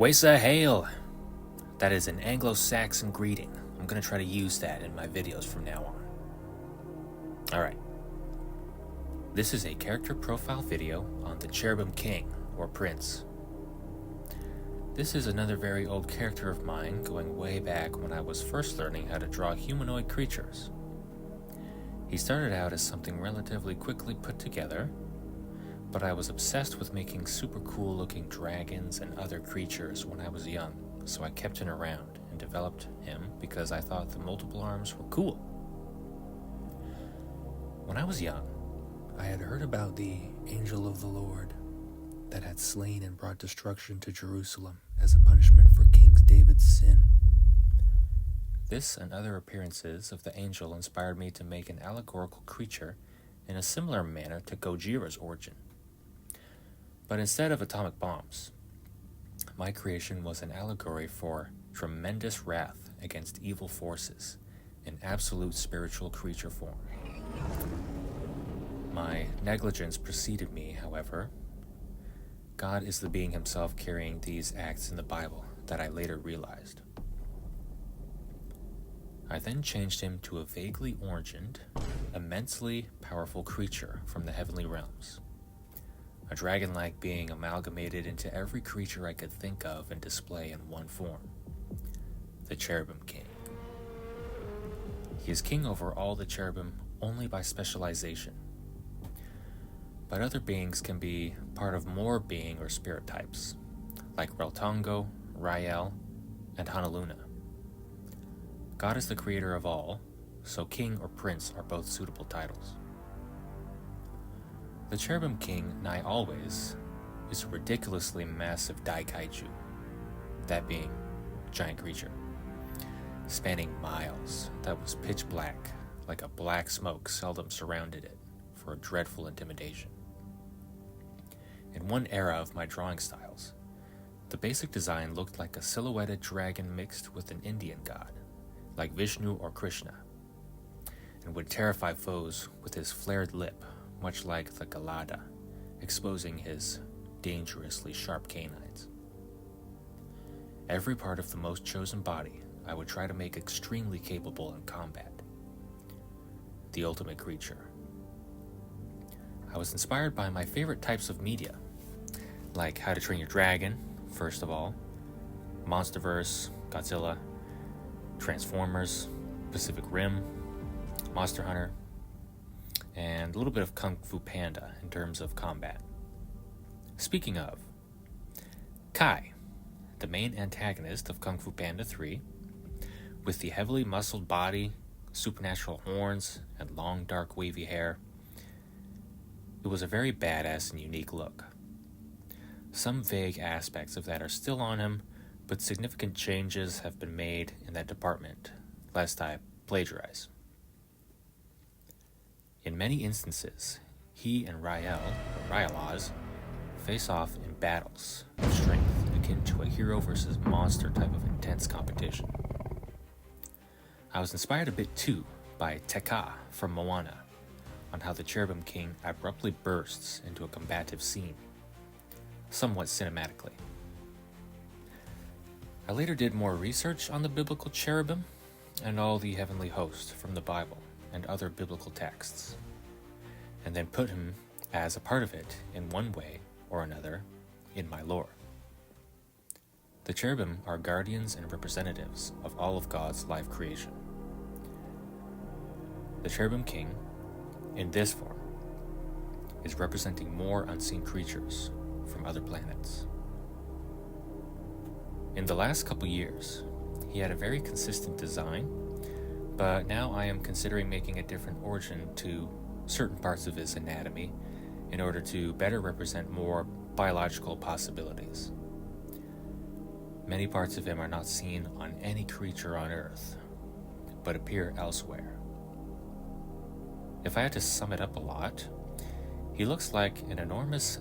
Wesa hail! That is an Anglo-Saxon greeting. I'm going to try to use that in my videos from now on. Alright. This is a character profile video on the Cherubim King, or Prince. This is another very old character of mine, going way back when I was first learning how to draw humanoid creatures. He started out as something relatively quickly put together, but I was obsessed with making super cool looking dragons and other creatures when I was young, so I kept him around and developed him because I thought the multiple arms were cool. When I was young, I had heard about the angel of the Lord that had slain and brought destruction to Jerusalem as a punishment for King David's sin. This and other appearances of the angel inspired me to make an allegorical creature in a similar manner to Gojira's origin. But instead of atomic bombs, my creation was an allegory for tremendous wrath against evil forces in absolute spiritual creature form. My negligence preceded me, however. God is the being himself carrying these acts in the Bible that I later realized. I then changed him to a vaguely oranged, immensely powerful creature from the heavenly realms. A dragon-like being amalgamated into every creature I could think of and display in one form. The Cherubim King. He is king over all the cherubim only by specialization. But other beings can be part of more being or spirit types, like Reltongo, Rael, and Honoluna. God is the creator of all, so king or prince are both suitable titles. The Cherubim King, nigh always, is a ridiculously massive daikaiju, that being giant creature, spanning miles that was pitch black, like a black smoke seldom surrounded it, for a dreadful intimidation. In one era of my drawing styles, the basic design looked like a silhouetted dragon mixed with an Indian god, like Vishnu or Krishna, and would terrify foes with his flared lip, much like the Galada, exposing his dangerously sharp canines. Every part of the most chosen body I would try to make extremely capable in combat. The ultimate creature. I was inspired by my favorite types of media, like How to Train Your Dragon, first of all, Monsterverse, Godzilla, Transformers, Pacific Rim, Monster Hunter, and a little bit of Kung Fu Panda in terms of combat. Speaking of, Kai, the main antagonist of Kung Fu Panda 3, with the heavily muscled body, supernatural horns, and long dark wavy hair, it was a very badass and unique look. Some vague aspects of that are still on him, but significant changes have been made in that department, lest I plagiarize. In many instances, he and Rael, or Ryalaz, face off in battles of strength akin to a hero versus monster type of intense competition. I was inspired a bit too by Teka from Moana, on how the Cherubim King abruptly bursts into a combative scene, somewhat cinematically. I later did more research on the biblical cherubim and all the heavenly host from the Bible and other biblical texts, and then put him as a part of it in one way or another in my lore. The cherubim are guardians and representatives of all of God's life creation. The Cherubim King, in this form, is representing more unseen creatures from other planets. In the last couple years, he had a very consistent design, but now I am considering making a different origin to certain parts of his anatomy in order to better represent more biological possibilities. Many parts of him are not seen on any creature on Earth, but appear elsewhere. If I had to sum it up a lot, he looks like an enormous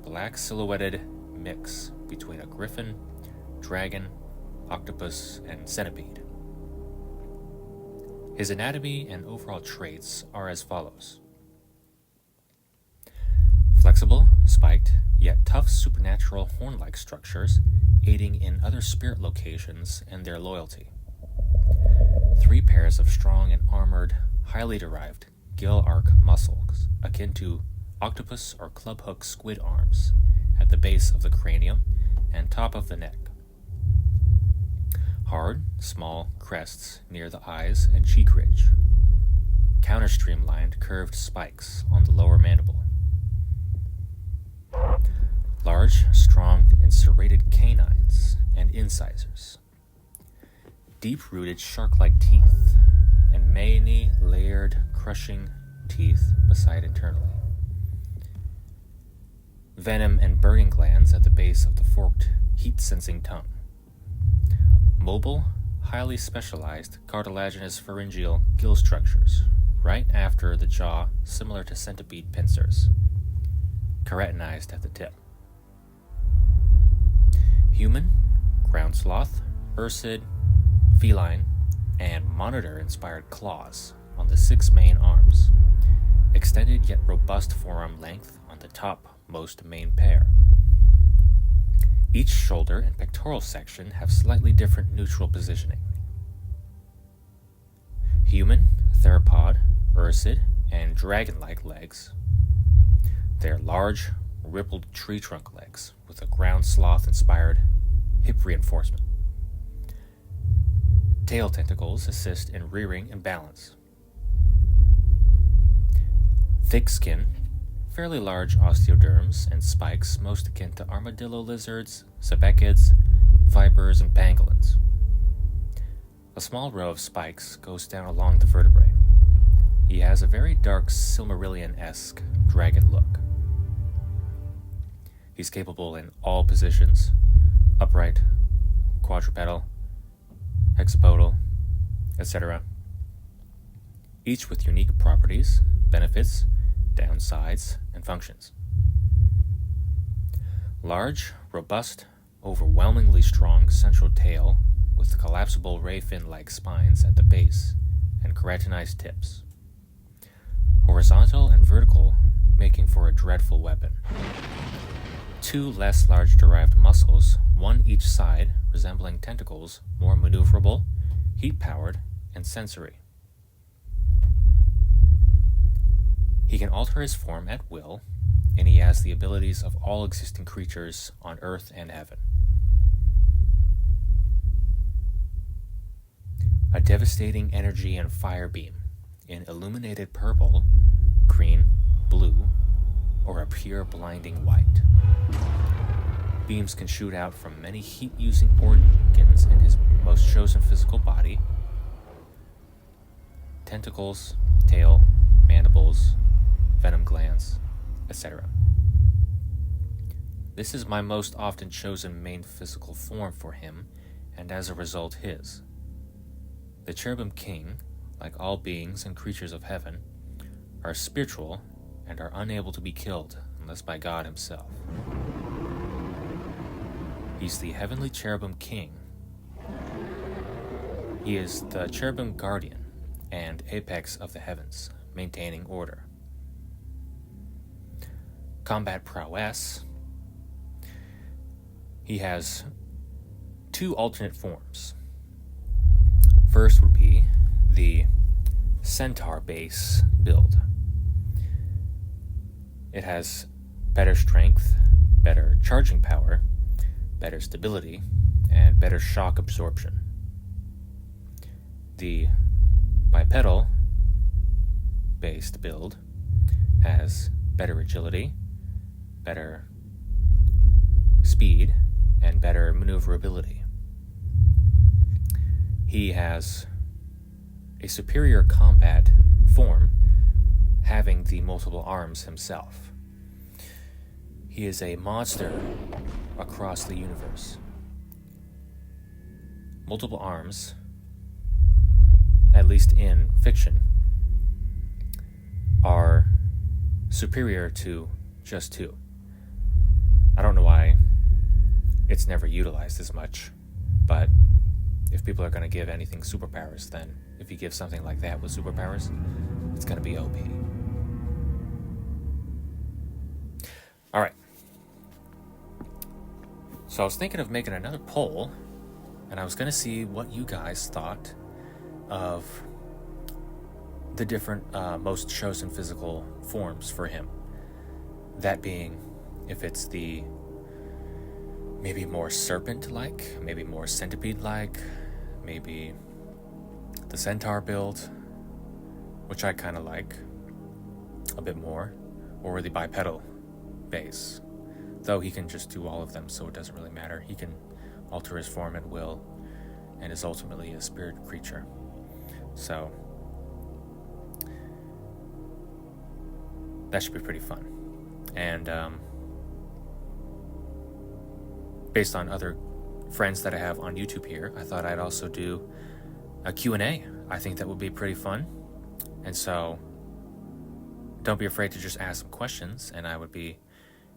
black silhouetted mix between a griffin, dragon, octopus, and centipede. His anatomy and overall traits are as follows. Flexible, spiked, yet tough supernatural horn-like structures aiding in other spirit locations and their loyalty. 3 pairs of strong and armored, highly derived gill arc muscles, akin to octopus or clubhook squid arms, at the base of the cranium and top of the neck. Hard, small crests near the eyes and cheek ridge. Counter-streamlined curved spikes on the lower mandible. Large, strong, and serrated canines and incisors. Deep-rooted shark-like teeth, and many layered, crushing teeth beside internally. Venom and burning glands at the base of the forked, heat-sensing tongue. Mobile, highly specialized cartilaginous pharyngeal gill structures, right after the jaw, similar to centipede pincers. Keratinized at the tip. Human, ground sloth, ursid, feline, and monitor-inspired claws on the 6 main arms. Extended yet robust forearm length on the topmost main pair. Each shoulder and pectoral section have slightly different neutral positioning. Human, theropod, ursid, and dragon-like legs. They're large, rippled tree trunk legs with a ground sloth-inspired hip reinforcement. Tail tentacles assist in rearing and balance. Thick skin, fairly large osteoderms and spikes most akin to armadillo lizards, sebecids, vipers, and pangolins. A small row of spikes goes down along the vertebrae. He has a very dark Silmarillion-esque dragon look. He's capable in all positions: upright, quadrupedal, hexapodal, etc. Each with unique properties, benefits, downsides, and functions. Large, robust, overwhelmingly strong central tail with collapsible ray fin-like spines at the base and keratinized tips. Horizontal and vertical, making for a dreadful weapon. 2 less large derived muscles, one each side, resembling tentacles, more maneuverable, heat-powered, and sensory. He can alter his form at will, and he has the abilities of all existing creatures on earth and heaven. A devastating energy and fire beam in illuminated purple, green, blue, or a pure blinding white. Beams can shoot out from many heat-using organs in his most chosen physical body: tentacles, tail, mandibles, venom glands, etc. This is my most often chosen main physical form for him, and as a result his. The Cherubim King, like all beings and creatures of heaven, are spiritual and are unable to be killed unless by God himself. He's the heavenly Cherubim King. He is the Cherubim Guardian and apex of the heavens, maintaining order. Combat prowess. He has 2 alternate forms. First would be the Centaur base build. It has better strength, better charging power, better stability, and better shock absorption. The bipedal based build has better agility, better speed, and better maneuverability. He has a superior combat form, having the multiple arms himself. He is a monster across the universe. Multiple arms, at least in fiction, are superior to just 2. I don't know why it's never utilized as much, but if people are going to give anything superpowers, then if you give something like that with superpowers, it's going to be OP. Alright. So I was thinking of making another poll, and I was going to see what you guys thought of the different most chosen physical forms for him. That being, if it's the maybe more serpent-like, maybe more centipede-like, maybe the centaur build, which I kind of like a bit more, or the bipedal base, though he can just do all of them, so it doesn't really matter. He can alter his form at will and is ultimately a spirit creature. So that should be pretty fun. And based on other friends that I have on YouTube here, I thought I'd also do a Q&A. I think that would be pretty fun. And so don't be afraid to just ask some questions, and I would be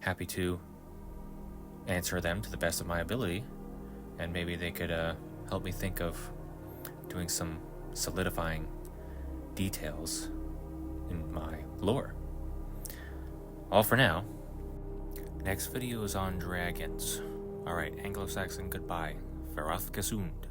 happy to answer them to the best of my ability. And maybe they could help me think of doing some solidifying details in my lore. All for now. Next video is on dragons. Alright, Anglo-Saxon goodbye. Ferath gesund.